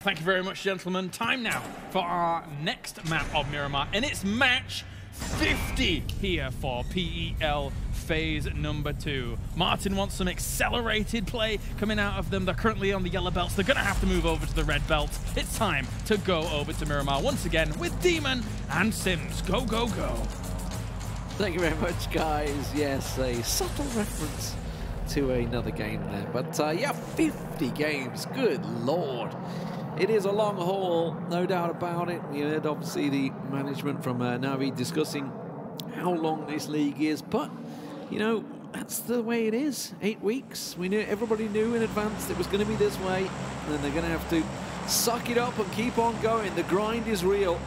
Thank you very much, gentlemen. Time now for our next map of Miramar, and it's match 50 here for PEL Phase number 2. Martin wants some accelerated play coming out of them. They're currently on the yellow belts. They're going to have to move over to the red belts. It's time to go over to Miramar once again with Demon and Sims. Go, go, go. Thank you very much, guys. Yes, a subtle reference to another game there. But yeah, 50 games. Good Lord. It is a long haul, no doubt about it. We heard, obviously, the management from Navi discussing how long this league is. But, you know, that's the way it is. 8 weeks. We knew, everybody knew in advance it was going to be this way. And then they're going to have to suck it up and keep on going. The grind is real.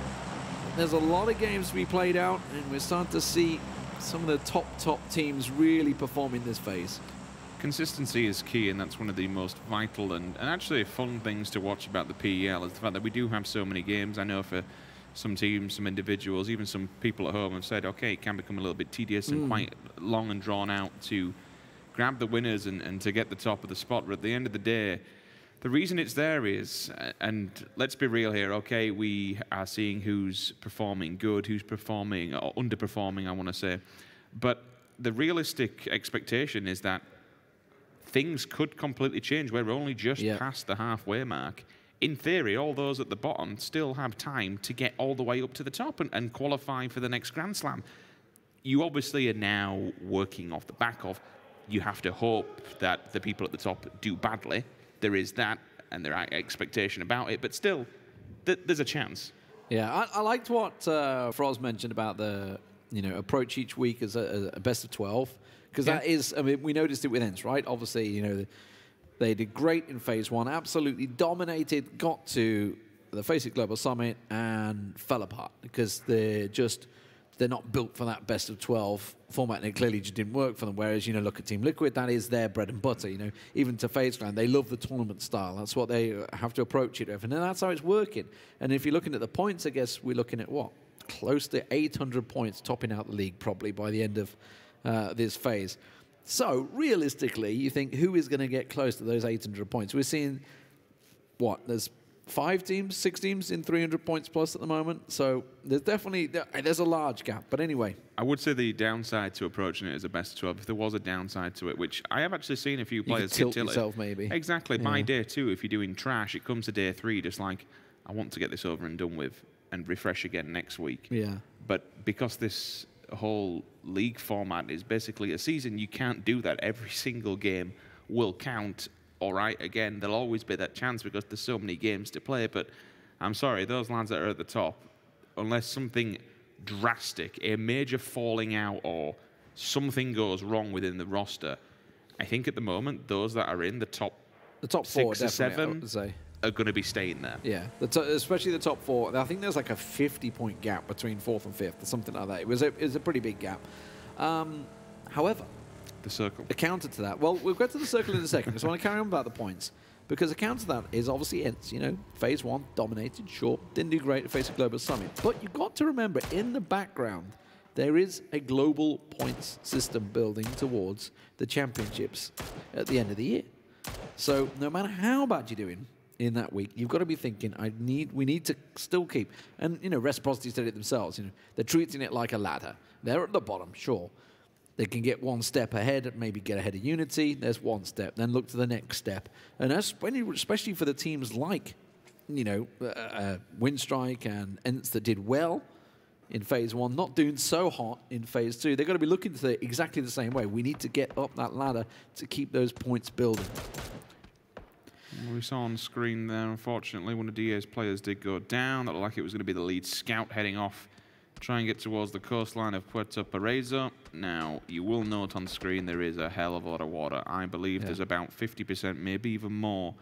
There's a lot of games to be played out, and we're starting to see some of the top teams really perform in this phase. Consistency is key, and that's one of the most vital and actually fun things to watch about the PEL is the fact that we do have so many games. I know for some teams, some individuals, even some people at home have said, okay, it can become a little bit tedious and quite long and drawn out to grab the winners and to get the top of the spot. But at the end of the day, the reason it's there is, and let's be real here, okay, we are seeing who's performing good, who's performing or underperforming, I want to say. But the realistic expectation is that things could completely change. We're only just past the halfway mark. In theory, all those at the bottom still have time to get all the way up to the top and qualify for the next Grand Slam. You obviously are now working off the back of, you have to hope that the people at the top do badly. There is that, and there are expectation about it, but still, there's a chance. Yeah, I liked what Froz mentioned about the approach each week as a best of 12, because that is, I mean, we noticed it with ENCE, right? Obviously, they did great in Phase 1, absolutely dominated, got to the FaZe Global Summit and fell apart because they're not built for that best of 12 format, and it clearly just didn't work for them. Whereas, look at Team Liquid, that is their bread and butter. Even to FaZe Clan, they love the tournament style. That's what they have to approach it with, and that's how it's working. And if you're looking at the points, I guess we're looking at what? Close to 800 points, topping out the league probably by the end of this phase. So realistically, you think who is going to get close to those 800 points? We're seeing, what, there's 5 teams, 6 teams in 300 points plus at the moment. So there's definitely, there's a large gap. But anyway. I would say the downside to approaching it as a best of 12, if there was a downside to it, which I have actually seen a few players tilt yourself maybe. Exactly. By day 2, if you're doing trash, it comes to day 3, just like, I want to get this over and done with and refresh again next week. Yeah. But because this whole league format is basically a season, you can't do that. Every single game will count. All right, again, there'll always be that chance because there's so many games to play, but I'm sorry, those lads that are at the top, unless something drastic, a major falling out or something goes wrong within the roster, I think at the moment, those that are in the top 4, 6 or 7 are going to be staying there. Yeah, especially the top 4. I think there's like a 50-point gap between 4th and 5th or something like that. It was a pretty big gap. However, the circle. A counter to that. Well, we'll get to the circle in a second. I just want to carry on about the points. Because a counter to that is obviously ENCE. Phase 1, dominated, sure. Didn't do great at FaZe Global Summit. But you've got to remember, in the background, there is a global points system building towards the championships at the end of the year. So no matter how bad you're doing in that week, you've got to be thinking, we need to still keep. And, Reciprocity said it themselves. They're treating it like a ladder. They're at the bottom, sure. They can get one step ahead, maybe get ahead of Unity. There's one step. Then look to the next step. And especially for the teams like, Winstrike and ENCE that did well in Phase 1, not doing so hot in Phase 2. They've got to be looking to it exactly the same way. We need to get up that ladder to keep those points building. We saw on screen there, unfortunately, one of DA's players did go down. That looked like it was going to be the lead scout heading off. Try and get towards the coastline of Puerto Paraiso. Now, you will note on screen there is a hell of a lot of water. I believe there's about 50%, maybe even more.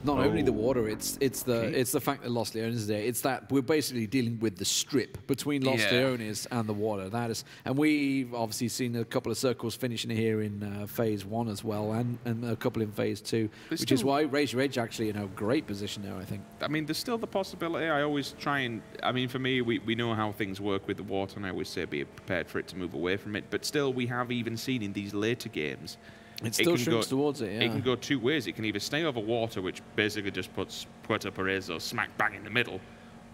Not only the water, it's the fact that Los Leones is there. It's that we're basically dealing with the strip between Los Leones and the water. That is, and we've obviously seen a couple of circles finishing here in Phase 1 as well, and a couple in Phase 2, which is why Raise Your Edge actually in a great position now, I think. I mean, there's still the possibility. I always try and, I mean, for me, we know how things work with the water, and I always say be prepared for it to move away from it. But still, we have even seen in these later games, it still shrinks towards it, yeah. It can go 2 ways. It can either stay over water, which basically just puts Puerto Parezo smack bang in the middle,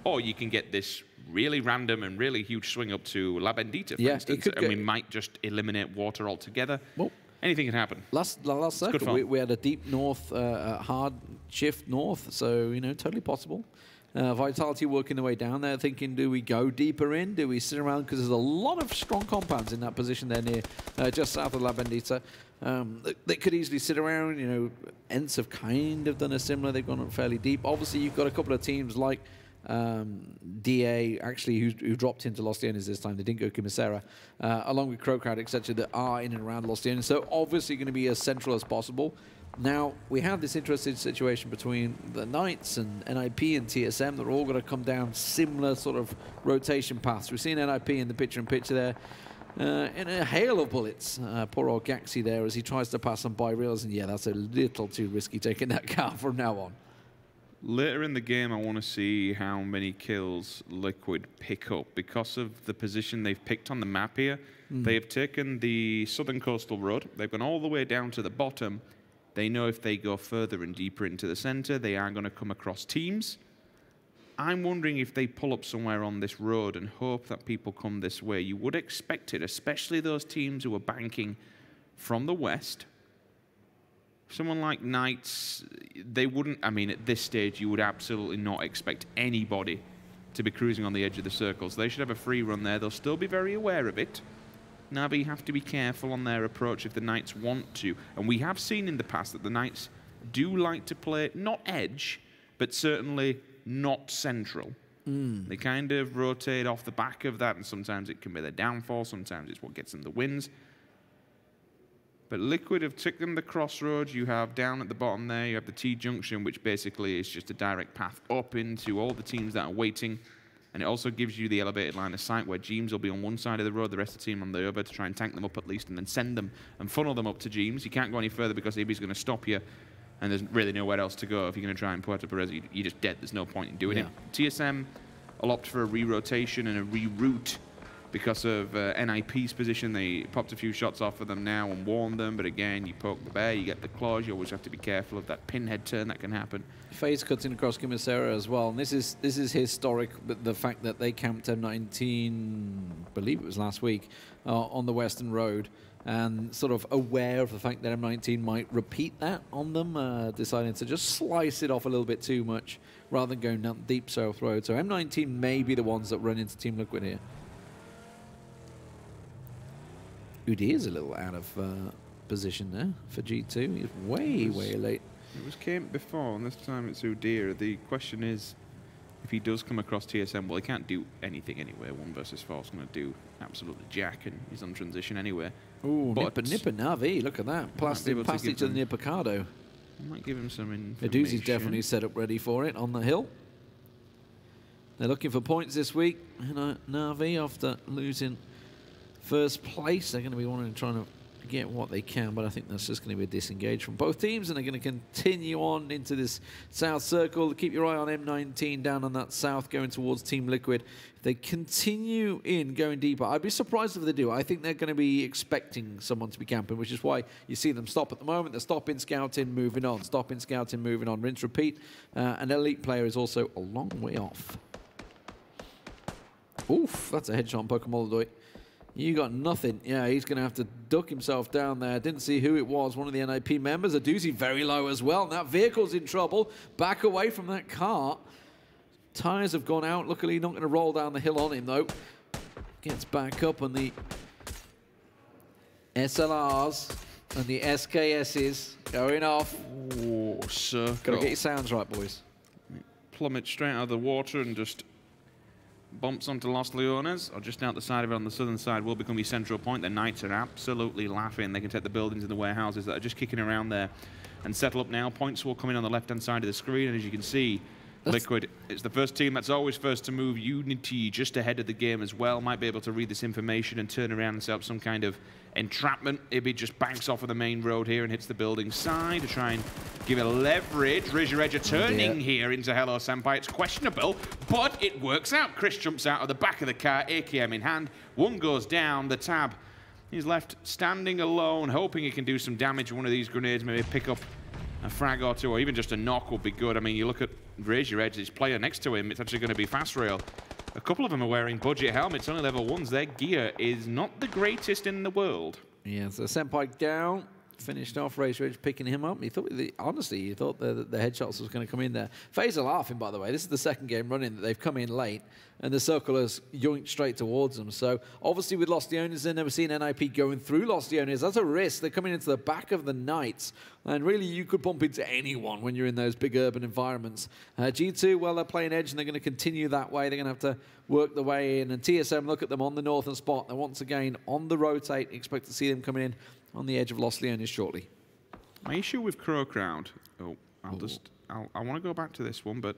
or you can get this really random and really huge swing up to La Bendita, for instance, and we might just eliminate water altogether. Well, anything can happen. Last circle, we had a deep north, hard shift north, so, you know, totally possible. Vitality working their way down there, thinking, do we go deeper in? Do we sit around? Because there's a lot of strong compounds in that position there near, just south of La Bendita. They could easily sit around. You know, ENCE have kind of done a similar. They've gone up fairly deep. Obviously, you've got a couple of teams like DA, actually, who dropped into Los Leones this time. They didn't go Commissera, along with CrowCrowd, etc., that are in and around Los Leones. So obviously going to be as central as possible. Now, we have this interesting situation between the Knights and NIP and TSM. They're all going to come down similar sort of rotation paths. We've seen NIP in the picture-in-picture there in a hail of bullets. Poor old Gaxi there as he tries to pass some by rails. And yeah, that's a little too risky taking that car from now on. Later in the game, I want to see how many kills Liquid pick up. Because of the position they've picked on the map here, they have taken the southern coastal road. They've gone all the way down to the bottom. They know if they go further and deeper into the center, they are going to come across teams. I'm wondering if they pull up somewhere on this road and hope that people come this way. You would expect it, especially those teams who are banking from the west. Someone like Knights, they wouldn't, I mean, at this stage, you would absolutely not expect anybody to be cruising on the edge of the circles. They should have a free run there. They'll still be very aware of it. Navi have to be careful on their approach if the Knights want to. And we have seen in the past that the Knights do like to play, not edge, but certainly not central. They kind of rotate off the back of that, and sometimes it can be their downfall, sometimes it's what gets them the wins. But Liquid have taken the crossroads. You have down at the bottom there, you have the T-junction, which basically is just a direct path up into all the teams that are waiting. And it also gives you the elevated line of sight where Jeems will be on one side of the road, the rest of the team on the other, to try and tank them up at least, and then send them and funnel them up to Jeems. You can't go any further because Ibby's going to stop you, and there's really nowhere else to go. If you're going to try and Puerto Perez, you're just dead. There's no point in doing it. TSM will opt for a re-rotation and a reroute because of NIP's position. They popped a few shots off of them now and warned them, but again, you poke the bear, you get the claws. You always have to be careful of that pinhead turn that can happen. FaZe cuts in across Commissera as well, and this is historic, but the fact that they camped M19, I believe it was last week, on the Western Road, and sort of aware of the fact that M19 might repeat that on them, deciding to just slice it off a little bit too much rather than going down deep South Road. So M19 may be the ones that run into Team Liquid here. Udi is a little out of position there for G2. He's way late. It was Kemp before, and this time it's Udir. The question is, if he does come across TSM, well, he can't do anything anyway. 1 versus 4 is going to do absolutely jack, and he's on transition anyway. Ooh, Nipper Navi, look at that. Passed it to the near Picardo. I might give him some information. Meduzi's definitely set up ready for it on the hill. They're looking for points this week. And Navi, after losing first place, they're going to be wanting to try to get what they can, but I think that's just going to be a disengage from both teams, and they're going to continue on into this south circle. Keep your eye on M19 down on that south, going towards Team Liquid. If they continue in, going deeper, I'd be surprised if they do. I think they're going to be expecting someone to be camping, which is why you see them stop at the moment. They're stopping, scouting, moving on. Stopping, scouting, moving on. Rinse, repeat. An elite player is also a long way off. Oof, that's a headshot on Pokemon. You got nothing. Yeah, he's going to have to duck himself down there. Didn't see who it was. One of the NIP members. A doozy very low as well. That vehicle's in trouble. Back away from that car. Tires have gone out. Luckily, not going to roll down the hill on him, though. Gets back up, and the SLRs and the SKSs going off. Oh, circle. Got to get your sounds right, boys. Plummet straight out of the water and just bumps onto Los Leones, or just out the side of it on the southern side will become your central point. The Knights are absolutely laughing. They can take the buildings and the warehouses that are just kicking around there and settle up now. Points will come in on the left-hand side of the screen, and as you can see, Liquid is the first team that's always first to move. Unity just ahead of the game as well. Might be able to read this information and turn around and set up some kind of entrapment. Ibby just banks off of the main road here and hits the building side to try and give it leverage. Rizure Edge turning here into Hello Senpai. It's questionable, but it works out. Chris jumps out of the back of the car, AKM in hand. One goes down. The Tab, he's left standing alone, hoping he can do some damage with one of these grenades, maybe pick up a frag or two, or even just a knock would be good. I mean, you look at raise your edge. This player next to him, it's actually going to be Fast Rail. A couple of them are wearing budget helmets, only level 1s. Their gear is not the greatest in the world. Yeah, so Senpai down. Finished off, Razor Edge picking him up. He thought, honestly, he thought the headshots was going to come in there. FaZe are laughing, by the way. This is the second game running that they've come in late, and the circle has yoinked straight towards them. So, obviously, with Lost Leones in, never seen NIP going through Lost Leones. That's a risk. They're coming into the back of the Knights, and really, you could bump into anyone when you're in those big urban environments. G2, well, they're playing edge, and they're going to continue that way. They're going to have to work the way in, and TSM, look at them on the northern spot. They're once again on the rotate. Expect to see them coming in on the edge of Lost Leones shortly. My issue with CrowCrowd, I want to go back to this one, but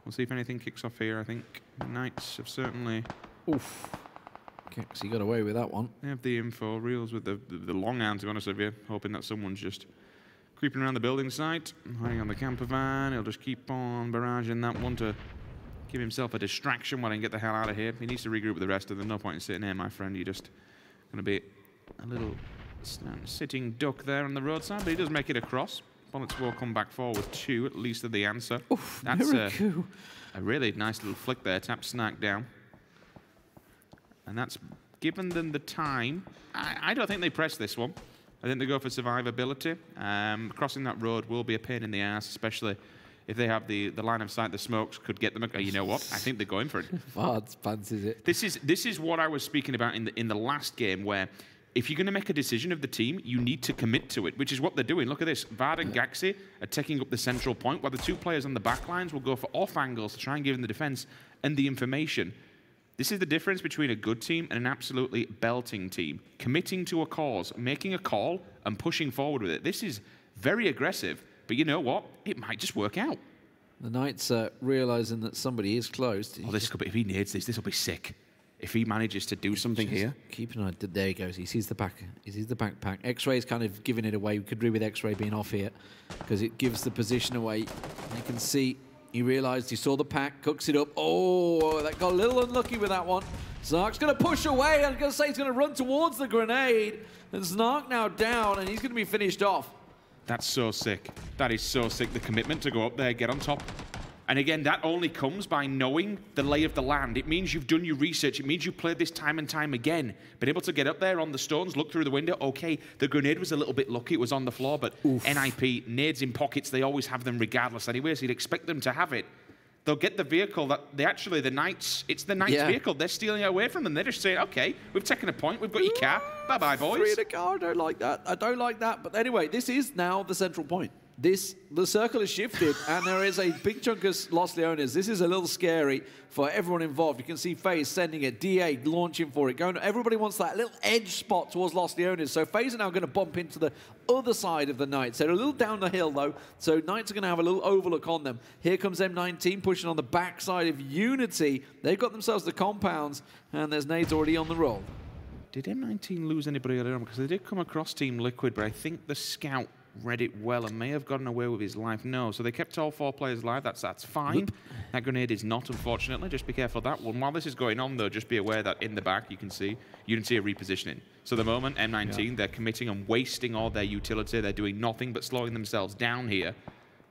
we'll see if anything kicks off here. I think the Knights have certainly... Oof. He got away with that one. They have the info reels with the long arm, to be honest with you, hoping that someone's just creeping around the building site, hiding on the camper van. He'll just keep on barraging that one to give himself a distraction while he can get the hell out of here. He needs to regroup with the rest of them. No point in sitting here, my friend. You're just going to be a little... sitting duck there on the roadside, but he does make it across. Bullets will come back forward too, at least of the answer. Oof, that's a really nice little flick there. Tap Snack down. And that's given them the time. I don't think they press this one. I think they go for survivability. Crossing that road will be a pain in the ass, especially if they have the line of sight. The smokes could get them. You know what? I think they're going for it. VOD fancies it. This is what I was speaking about in the last game, where if you're going to make a decision of the team, you need to commit to it, which is what they're doing. Look at this. Vard and Gaxi are taking up the central point, while the two players on the back lines will go for off angles to try and give them the defense and the information. This is the difference between a good team and an absolutely belting team. Committing to a cause, making a call, and pushing forward with it. This is very aggressive, but you know what? It might just work out. The Knights realizing that somebody is close. Oh, this could be, if he needs this will be sick. If he manages to do something here. Keep an eye. There he goes. He sees the back. He sees the backpack. X-Ray's kind of giving it away. We could agree with X-Ray being off here because it gives the position away. You can see he realized he saw the pack, cooks it up. Oh, that got a little unlucky with that one. Snark's going to push away. I'm going to say he's going to run towards the grenade. And Snark now down, and he's going to be finished off. That's so sick. That is so sick. The commitment to go up there, get on top. And again, that only comes by knowing the lay of the land. It means you've done your research. It means you've played this time and time again. Been able to get up there on the stones, look through the window. Okay, the grenade was a little bit lucky. It was on the floor, but oof. NIP, nades in pockets, they always have them regardless anyway, so you'd expect them to have it. They'll get the vehicle that the Knights, it's the Knights vehicle. They're stealing it away from them. They're just saying, okay, we've taken a point. We've got your car. Bye-bye, boys. Free the car. I don't like that. I don't like that. But anyway, this is now the central point. The circle has shifted, and there is a big chunk of Lost Leones. This is a little scary for everyone involved. You can see FaZe sending it, DA launching for it. Everybody wants that little edge spot towards Lost Leones. So FaZe are now going to bump into the other side of the Knights. They're a little down the hill, though, so Knights are going to have a little overlook on them. Here comes M19 pushing on the backside of Unity. They've got themselves the compounds, and there's nades already on the roll. Did M19 lose anybody earlier on? Because they did come across Team Liquid, but I think the scout read it well and may have gotten away with his life. No, so they kept all 4 players alive. That's fine. Yep. That grenade is not, unfortunately. Just be careful of that one. While this is going on, though, just be aware that in the back you can see a repositioning. So the moment M19, they're committing and wasting all their utility. They're doing nothing but slowing themselves down here.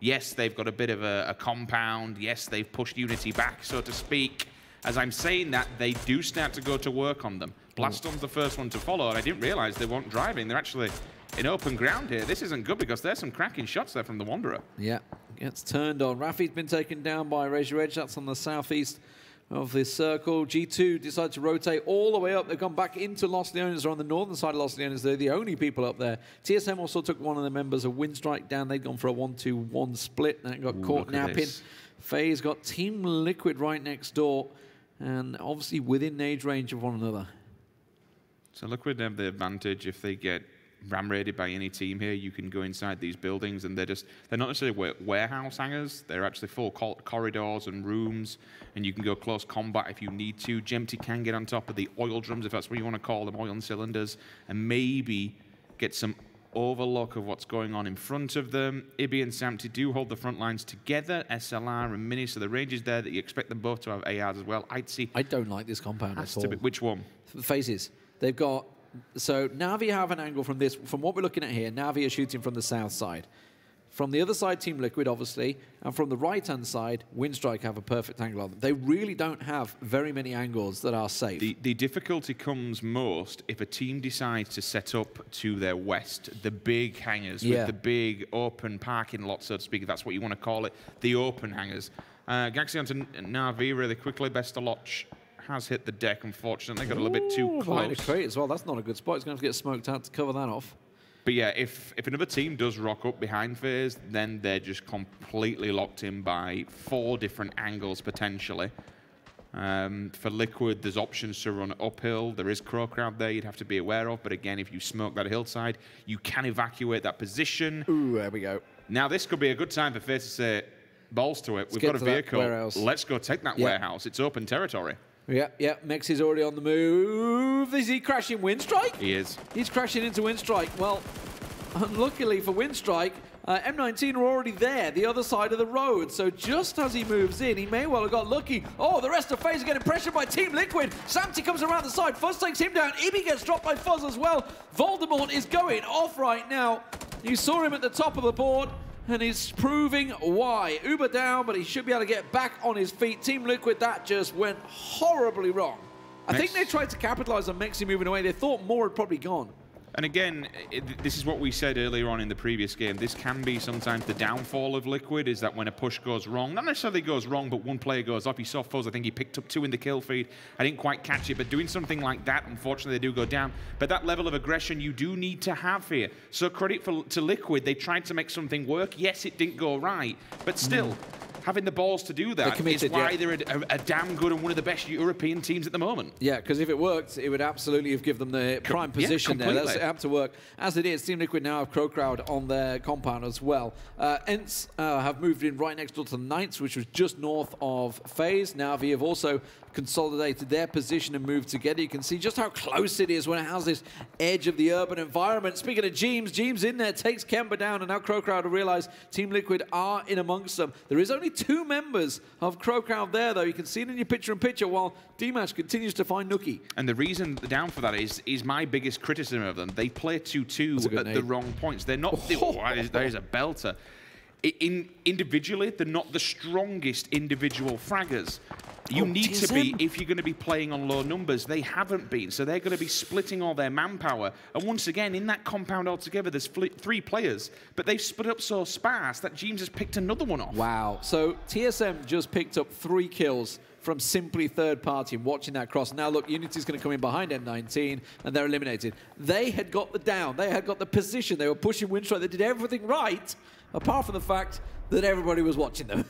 Yes, they've got a bit of a compound. Yes, they've pushed Unity back, so to speak. As I'm saying that, they do start to go to work on them. Blastom's the first one to follow, and I didn't realize they weren't driving. They're actually in open ground here. This isn't good because there's some cracking shots there from the Wanderer. Yeah, gets turned on. Rafi's been taken down by Razor Edge. That's on the southeast of this circle. G2 decide to rotate all the way up. They've gone back into Lost Leones. They're on the northern side of Lost Leones. They're the only people up there. TSM also took one of the members of Winstrike down. They'd gone for a 1-2-1 split. That got caught napping. FaZe got Team Liquid right next door, and obviously within age range of one another. So Liquid have the advantage if they get ram raided by any team here. You can go inside these buildings, and they're not necessarily warehouse hangars. They're actually full corridors and rooms, and you can go close combat if you need to. Gemty can get on top of the oil drums, if that's what you want to call them, oil cylinders, and maybe get some overlook of what's going on in front of them. Ibby and Samty do hold the front lines together, SLR and Mini, so the range is there that you expect them both to have ARs as well. I'd see. I don't like this compound at all. Which one? FaZes. They've got... So Navi have an angle from this. From what we're looking at here, Navi are shooting from the south side. From the other side, Team Liquid, obviously, and from the right-hand side, Winstrike have a perfect angle on them. They really don't have very many angles that are safe. The difficulty comes most if a team decides to set up to their west, the big hangars with the big open parking lot, so to speak, if that's what you want to call it, the open hangars. Gaxi onto Navi really quickly. Bestaloch has hit the deck, unfortunately. Got a little bit too close. Behind the crate as well. That's not a good spot. He's going to have to get smoked out to cover that off. But yeah, if another team does rock up behind FaZe, then they're just completely locked in by 4 different angles, potentially. For Liquid, there's options to run uphill. There is CrowCrowd there you'd have to be aware of. But again, if you smoke that hillside, you can evacuate that position. Ooh, there we go. Now, this could be a good time for FaZe to say, balls to it. We've got a vehicle. Let's go take that warehouse. It's open territory. Yeah, Mex is already on the move. Is he crashing Winstrike? He is. He's crashing into Winstrike. Well, unluckily for Winstrike, M19 are already there, the other side of the road. So just as he moves in, he may well have got lucky. Oh, the rest of FaZe are getting pressured by Team Liquid. Samty comes around the side. Fuzz takes him down. Ibi gets dropped by Fuzz as well. Voldemort is going off right now. You saw him at the top of the board. And he's proving why. Uber down, but he should be able to get back on his feet. Team Liquid, that just went horribly wrong. I think they tried to capitalize on Mexi moving away. They thought more had probably gone. And again, this is what we said earlier on in the previous game. This can be sometimes the downfall of Liquid, is that when a push goes wrong, not necessarily goes wrong, but one player goes up. You saw Fuzz, I think he picked up 2 in the kill feed. I didn't quite catch it, but doing something like that, unfortunately, they do go down. But that level of aggression you do need to have here. So credit to Liquid. They tried to make something work. Yes, it didn't go right, but still, having the balls to do that is why they're a damn good and one of the best European teams at the moment. Yeah, because if it worked, it would absolutely have given them the prime position there. That's have to work. As it is, Team Liquid now have CrowCrowd on their compound as well. ENCE have moved in right next door to the Knights, which was just north of FaZe. Navi have also consolidated their position and moved together. You can see just how close it is when it has this edge of the urban environment. Speaking of Jeems in there, takes Kemba down, and now CrowCrowd have realized Team Liquid are in amongst them. There is only 2 members of CrowCrowd there, though. You can see it in your picture-in-picture while D-Match continues to find Nookie. And the reason down for that is my biggest criticism of them. They play 2-2 at the wrong points. They're not... That is a belter. Individually, they're not the strongest individual fraggers. You need to be, if you're going to be playing on low numbers. They haven't been, so they're going to be splitting all their manpower. And once again, in that compound altogether, there's 3 players, but they've split up so sparse that James has picked another one off. Wow. So TSM just picked up 3 kills from simply third party and watching that cross. Now look, Unity's going to come in behind M19 and they're eliminated. They had got the down, they had got the position, they were pushing Winstrike, they did everything right, apart from the fact that everybody was watching them.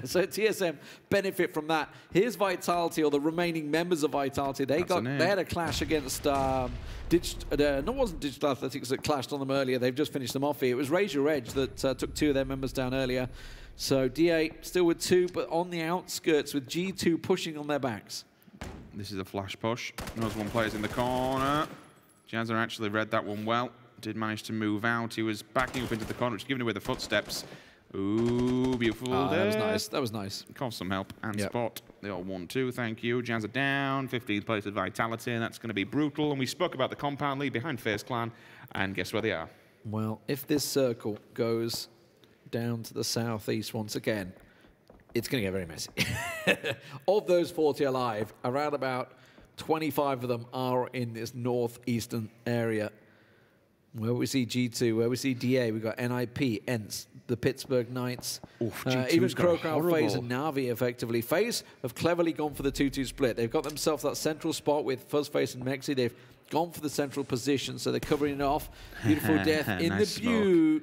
So TSM benefit from that. Here's Vitality, or the remaining members of Vitality. They had a clash against wasn't Digital Athletics that clashed on them earlier. They've just finished them off here. It was Raise Your Edge that took 2 of their members down earlier. So DA still with 2, but on the outskirts with G2 pushing on their backs. This is a flash push. Knows one player's in the corner. Jazza actually read that one well. Did manage to move out. He was backing up into the corner, which is giving away the footsteps. Ooh, beautiful. That was nice. That was nice. Cost some help and spot. They all 1-2. Thank you. Jazza down. 15th place at Vitality, and that's going to be brutal. And we spoke about the compound lead behind FaZe Clan, and guess where they are? Well, if this circle goes down to the southeast once again, it's going to get very messy. Of those 40 alive, around about 25 of them are in this northeastern area. Where we see G2, where we see DA, we've got NIP, ENCE, the Pittsburgh Knights, even CrowCrowd, FaZe, and Navi effectively. FaZe have cleverly gone for the 2-2 split. They've got themselves that central spot with Fuzz, FaZe, and Mexi. They've gone for the central position, so they're covering it off. Beautiful death in nice the view.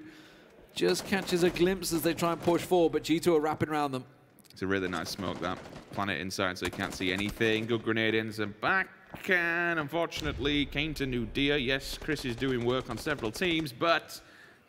Just catches a glimpse as they try and push forward, but G2 are wrapping around them. It's a really nice smoke, that. Planet inside, so you can't see anything. Good grenade in, and back. And unfortunately, came to Nudia. Yes, Chris is doing work on several teams, but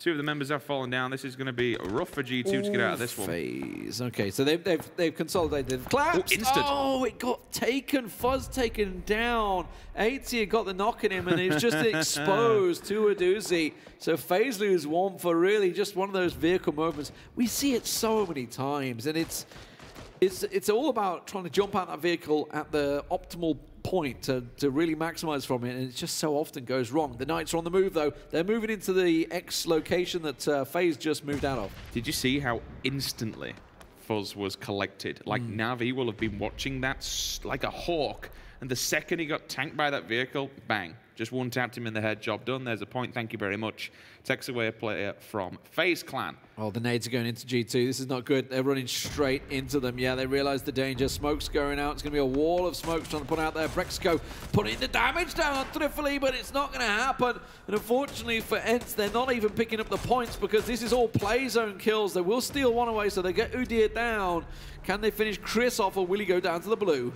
2 of the members have fallen down. This is going to be rough for G2 to get out of this one. FaZe. Okay, so they've consolidated. Collapsed. Oh, it got taken. Fuzz taken down. 80 got the knock in him, and it's just exposed to a doozy. So FaZe lose 1 for really just one of those vehicle moments. We see it so many times, and it's all about trying to jump out that vehicle at the optimal point to really maximize from it, and it just so often goes wrong. The Knights are on the move, though. They're moving into the X location that FaZe just moved out of. Did you see how instantly Fuzz was collected? Like, Na'Vi will have been watching that like a hawk, and the second he got tanked by that vehicle, bang. Just one tapped him in the head, job done. There's a point, thank you very much. Takes away a player from FaZe Clan. Oh, the nades are going into G2. This is not good. They're running straight into them. Yeah, they realize the danger. Smoke's going out. It's going to be a wall of smoke trying to put out there. Brexco putting the damage down thriftily, but it's not going to happen. And unfortunately for ENCE, they're not even picking up the points because this is all play zone kills. They will steal one away, so they get Udyr down. Can they finish Chris off, or will he go down to the blue?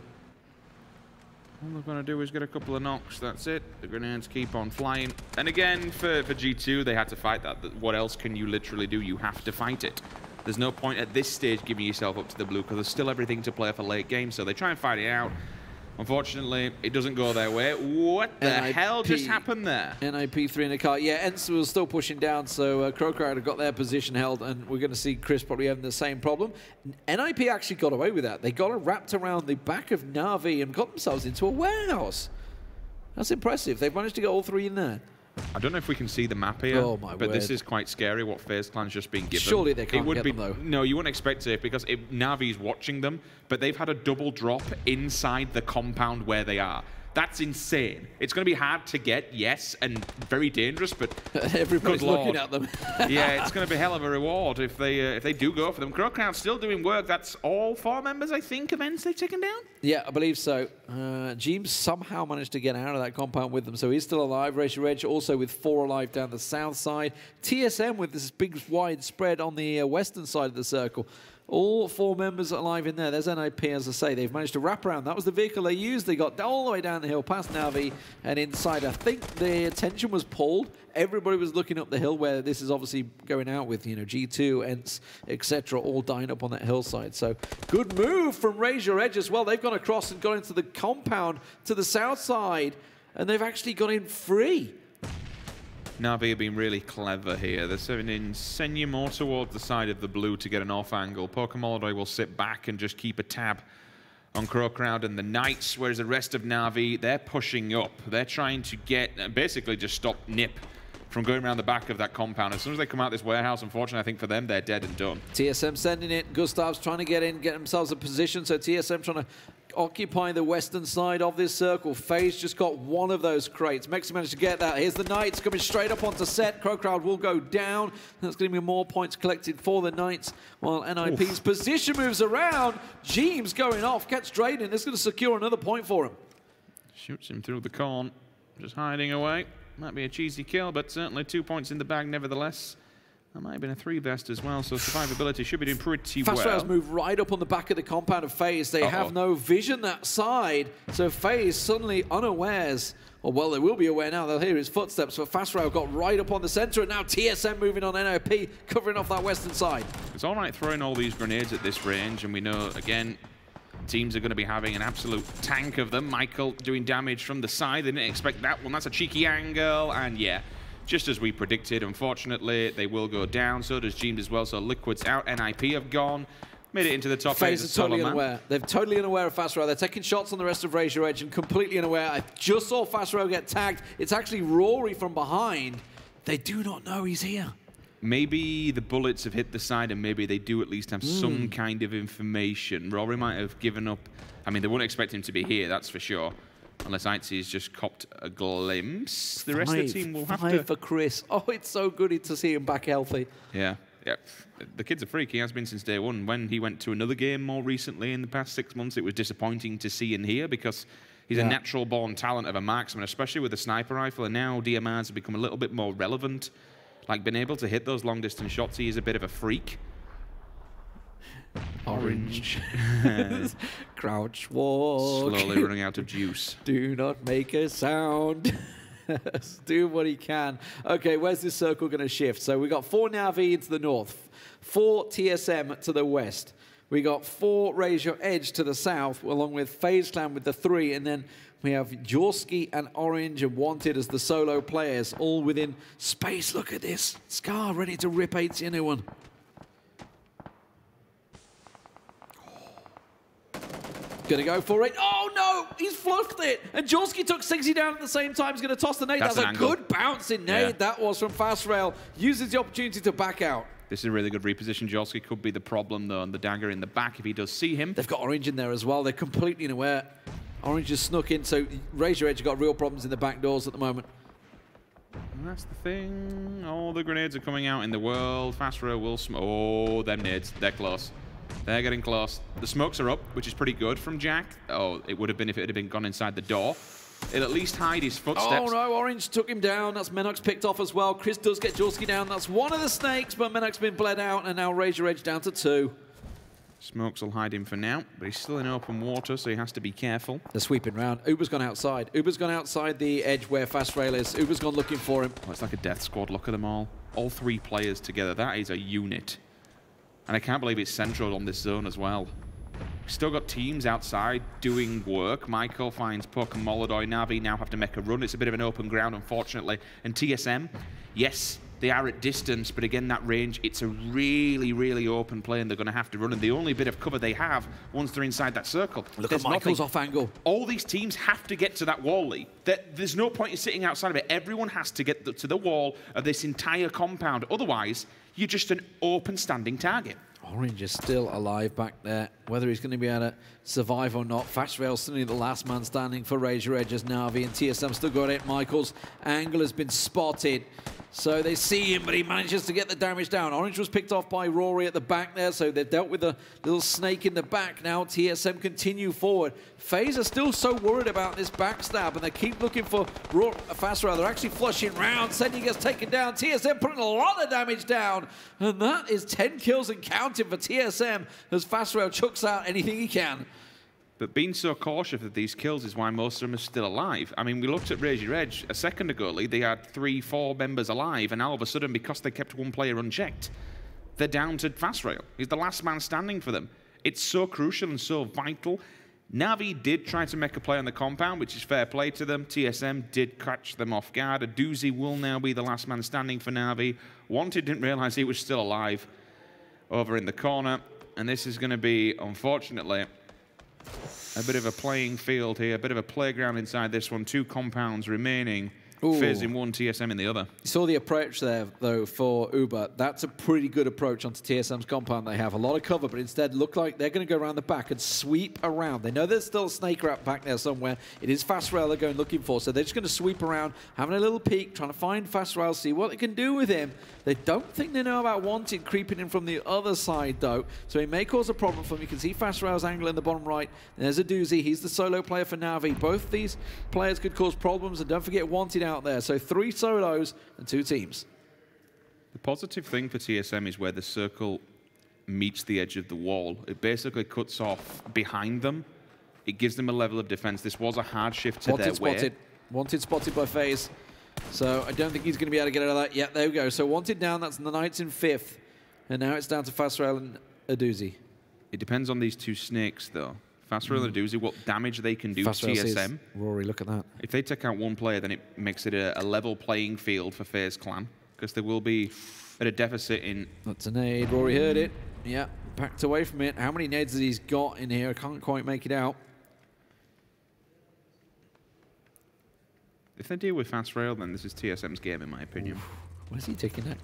All they're going to do is get a couple of knocks. That's it. The grenades keep on flying. And again, for G2, they had to fight that. What else can you literally do? You have to fight it. There's no point at this stage giving yourself up to the blue because there's still everything to play for late game. So they try and fight it out. Unfortunately, it doesn't go their way. What the hell just happened there? NIP3 in the car. Yeah, ENCE was still pushing down, so CrowCrowd have got their position held, and we're going to see Chris probably having the same problem. NIP actually got away with that. They got it wrapped around the back of Na'Vi and got themselves into a warehouse. That's impressive. They've managed to get all three in there. I don't know if we can see the map here, but word. This is quite scary what FaZe Clan's just been given. Surely they can't get them, though. No, you wouldn't expect it because Navi's watching them, but they've had a double drop inside the compound where they are. That's insane. It's going to be hard to get, yes, and very dangerous, but everybody's looking at them. Yeah, it's going to be a hell of a reward if they do go for them. CrowCrowd's still doing work. That's all 4 members, I think, of ENCE they've taken down? Yeah, I believe so. Jeems somehow managed to get out of that compound with them, so he's still alive. Rachel Edge also with 4 alive down the south side. TSM with this big wide spread on the western side of the circle. All 4 members alive in there. There's NIP, as I say. They've managed to wrap around. That was the vehicle they used. They got all the way down the hill past Na'Vi and inside. I think the attention was pulled. Everybody was looking up the hill where this is obviously going out with, you know, G2, ENCE, etc., all dying up on that hillside. So good move from Razor Edge as well. They've gone across and gone into the compound to the south side, and they've actually got in free. Na'Vi have been really clever here. They're sending Senya more towards the side of the blue to get an off angle. Pokemon will sit back and just keep a tab on CrowCrowd and the Knights, whereas the rest of Na'Vi, they're pushing up. They're trying to get, basically just stop Nip from going around the back of that compound. As soon as they come out this warehouse, unfortunately, I think for them, they're dead and done. TSM sending it. Gustav's trying to get in, get themselves a position. So TSM trying to occupy the western side of this circle. FaZe just got one of those crates. Mexi managed to get that. Here's the Knights coming straight up onto set. CrowCrowd will go down. That's going to be more points collected for the Knights, while NIP's position moves around. Jeems going off, gets Drayden. This is going to secure another point for him. Shoots him through the corn, just hiding away. Might be a cheesy kill, but certainly 2 points in the bag nevertheless. That might have been a 3 vest as well, so survivability should be doing pretty well. FaZe move right up on the back of the compound of FaZe. They have no vision that side, so FaZe suddenly unawares. Or, well, they will be aware now. They'll hear his footsteps, but FaZe got right up on the center, and now TSM moving on NOP, covering off that western side. It's all right throwing all these grenades at this range, and we know, again, teams are going to be having an absolute tank of them. Michael doing damage from the side. They didn't expect that one. That's a cheeky angle, and yeah. Just as we predicted, unfortunately, they will go down. So does Jeems as well. So Liquid's out. NIP have gone. Made it into the top 8. FaZe are totally unaware. They're totally unaware of FaZe. They're taking shots on the rest of Razor Edge and completely unaware. I just saw FaZe get tagged. It's actually Rory from behind. They do not know he's here. Maybe the bullets have hit the side and maybe they do at least have some kind of information. Rory might have given up. I mean, they wouldn't expect him to be here, that's for sure. Unless ENCE's just copped a glimpse. The rest of the team will have to... 5 for Chris. Oh, it's so good to see him back healthy. Yeah. The kid's a freak. He has been since day one. When he went to another game more recently in the past 6 months, it was disappointing to see and hear because he's a natural-born talent of a marksman, especially with a sniper rifle. And now DMRs have become a little bit more relevant. Like, being able to hit those long-distance shots, he is a bit of a freak. Orange. Crouch walk. Slowly running out of juice. Do not make a sound. Do what he can. Okay, where's this circle going to shift? So we got 4 Na'Vi into the north, 4 TSM to the west. We got 4 Razor Edge to the south, along with FaZe Clan with the 3, and then we have Jorski and Orange and Wanted as the solo players, all within space. Look at this. Scar ready to rip 8 a new one. Gonna go for it. Oh no! he's fluffed it. And Jorski took 60 down at the same time. He's going to toss the nade. That's a good bouncing nade that was from FastRail. Uses the opportunity to back out. This is a really good reposition. Jorski could be the problem, though, and the dagger in the back if he does see him. They've got Orange in there as well. They're completely unaware. Orange has snuck in, so Razor Edge have got real problems in the back doors at the moment. And that's the thing. All the grenades are coming out in the world. FastRail will smoke. Oh, them nades. They're close. They're getting close. The smokes are up, which is pretty good from Jack. Oh, it would have been if it had been gone inside the door. It'll at least hide his footsteps. Oh no, Orange took him down. That's Menox picked off as well. Chris does get Jorski down. That's one of the snakes, but Menox been bled out, and now Razor Edge down to 2. Smokes will hide him for now, but he's still in open water, so he has to be careful. They're sweeping round. Uber's gone outside. Uber's gone outside the edge where FastRail is. Uber's gone looking for him. Oh, it's like a death squad. Look at them all. All 3 players together. That is a unit. And I can't believe it's central on this zone as well. Still got teams outside doing work. Michael finds Puck and Molodoy. Na'Vi now have to make a run. It's a bit of an open ground, unfortunately. And TSM, yes, they are at distance, but again, that range, it's a really, really open play, and they're going to have to run. And the only bit of cover they have, once they're inside that circle, look at Michael's off angle. All these teams have to get to that wall, Lee. There's no point in sitting outside of it. Everyone has to get to the wall of this entire compound. Otherwise, you're just an open standing target. Orange is still alive back there. Whether he's going to be able to survive or not. FastRail still the last man standing for Razor Edge as Na'Vi and TSM still got it. Michael's angle has been spotted. So they see him, but he manages to get the damage down. Orange was picked off by Rory at the back there, so they've dealt with the little snake in the back. Now TSM continue forward. FaZe are still so worried about this backstab, and they keep looking for FastRail. They're actually flushing round. Sendy gets taken down. TSM putting a lot of damage down, and that is 10 kills and counting for TSM as FastRail chucks out anything he can. But being so cautious of these kills is why most of them are still alive. I mean, we looked at Razor Edge a second ago, Lee. They had 3-4 members alive, and all of a sudden, because they kept one player unchecked, they're down to FastRail. He's the last man standing for them. It's so crucial and so vital. Na'Vi did try to make a play on the compound, which is fair play to them. TSM did catch them off guard. A doozy will now be the last man standing for Na'Vi. Wanted didn't realize he was still alive over in the corner. And this is going to be, unfortunately, a bit of a playing field here, a bit of a playground inside this one. 2 compounds remaining. FaZe in one, TSM in the other. You saw the approach there, though, for Uber. That's a pretty good approach onto TSM's compound. They have a lot of cover, but instead look like they're going to go around the back and sweep around. They know there's still a snake rat back there somewhere. It is FastRail they're going looking for, so they're just going to sweep around, having a little peek, trying to find FastRail, see what they can do with him. They don't think they know about Wanted creeping in from the other side, though, so he may cause a problem for them. You can see FastRail's angle in the bottom right. There's a doozy. He's the solo player for Na'Vi. Both these players could cause problems, and don't forget Wanted out there. So 3 solos and 2 teams. The positive thing for TSM is where the circle meets the edge of the wall. It basically cuts off behind them. It gives them a level of defense. This was a hard shift to their way. Wanted spotted by FaZe. So I don't think he's going to be able to get out of that. Yeah, there we go. So Wanted down. That's the Knights in 5th. And now it's down to FastRail and Aduzi. It depends on these 2 snakes, though. FastRail and Aduzi, what damage they can do to TSM. Rory, look at that. If they take out one player, then it makes it a level playing field for FaZe Clan, because they will be at a deficit in... That's a nade. Rory heard it. Yeah, backed away from it. How many nades has he got in here? I can't quite make it out. If they deal with FastRail, then this is TSM's game, in my opinion. Where's he taking that?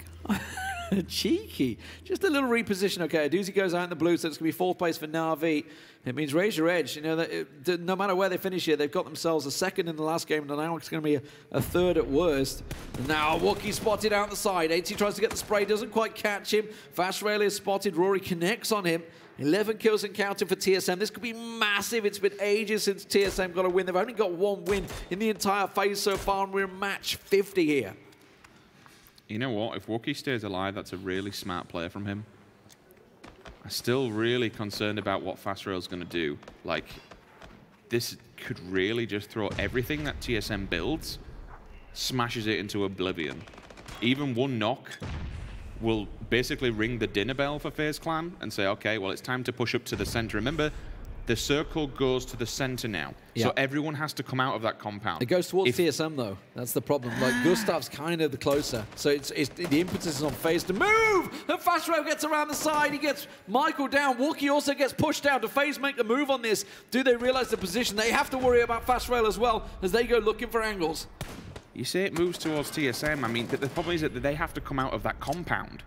Cheeky. Just a little reposition. Okay, Aduzi goes out in the blue, so it's going to be 4th place for Na'Vi. It means Razor Edge. You know, that no matter where they finish here, they've got themselves a 2nd in the last game, and now it's going to be a 3rd at worst. And now Wookie spotted out the side. 80 tries to get the spray, doesn't quite catch him. FastRail is spotted. Rory connects on him. 11 kills and counting for TSM. This could be massive. It's been ages since TSM got a win. They've only got 1 win in the entire phase so far, and we're in match 50 here. You know what? If Wookie stays alive, that's a really smart play from him. I'm still really concerned about what FastRail's going to do. Like, this could really just throw everything that TSM builds, smashes it into oblivion. Even 1 knock will basically ring the dinner bell for FaZe Clan and say, okay, well, it's time to push up to the center. Remember, The circle goes to the center now. Yeah. So everyone has to come out of that compound. It goes towards TSM, though. That's the problem. Like, Gustav's kind of the closer. So it's the impetus is on FaZe to move! And FastRail gets around the side. He gets Michael down. Wookie also gets pushed down. Do FaZe make the move on this? Do they realize the position? They have to worry about FastRail as well as they go looking for angles. You say it moves towards TSM. I mean, the problem is that they have to come out of that compound.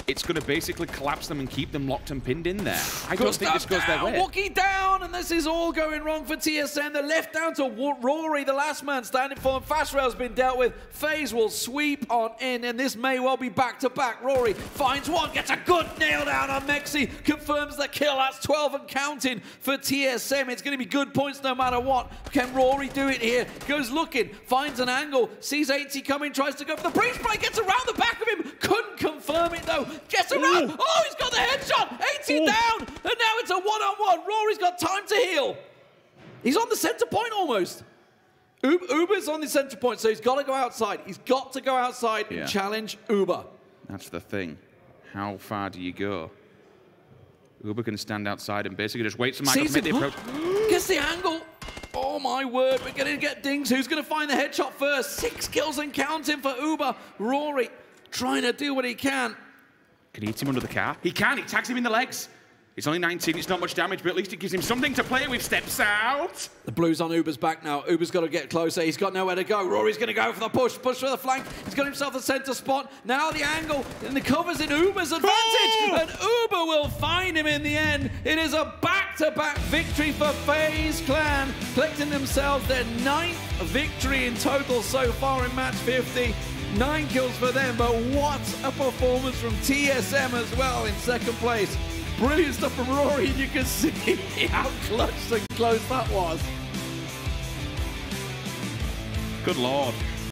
It's going to basically collapse them and keep them locked and pinned in there. I don't think this goes their way. Wookie down, and this is all going wrong for TSM. They're left down to Rory, the last man standing for them. FastRail's been dealt with. FaZe will sweep on in, and this may well be back-to-back. Rory finds one, gets a good nail down on Mexi, confirms the kill. That's 12 and counting for TSM. It's going to be good points no matter what. Can Rory do it here? Goes looking, finds an angle, sees ENCE coming, tries to go for the breach break, gets around the back of him, couldn't confirm it though. Gets around. Oh, he's got the headshot. ENCE down. And now it's a one-on-one. Rory's got time to heal. He's on the center point almost. Uber's on the center point, so he's got to go outside. He's got to go outside and challenge Uber. That's the thing. How far do you go? Uber can stand outside and basically just wait for Michael to make the approach. Gets the angle. Oh my word, we're going to get dings. Who's going to find the headshot first? 6 kills and counting for Uber. Rory trying to do what he can. Can he hit him under the car? He can. He tags him in the legs. It's only 19. It's not much damage, but at least it gives him something to play with. Steps out. The blue's on Uber's back now. Uber's got to get closer. He's got nowhere to go. Rory's going to go for the push. Push for the flank. He's got himself the center spot. Now the angle and the cover's in Uber's advantage. And Uber will find him in the end. It is a back-to-back victory for FaZe Clan, collecting themselves their 9th victory in total so far in match 50. 9 kills for them, but what a performance from TSM as well in second place. Brilliant stuff from Rory, and you can see how clutch and close that was. Good Lord.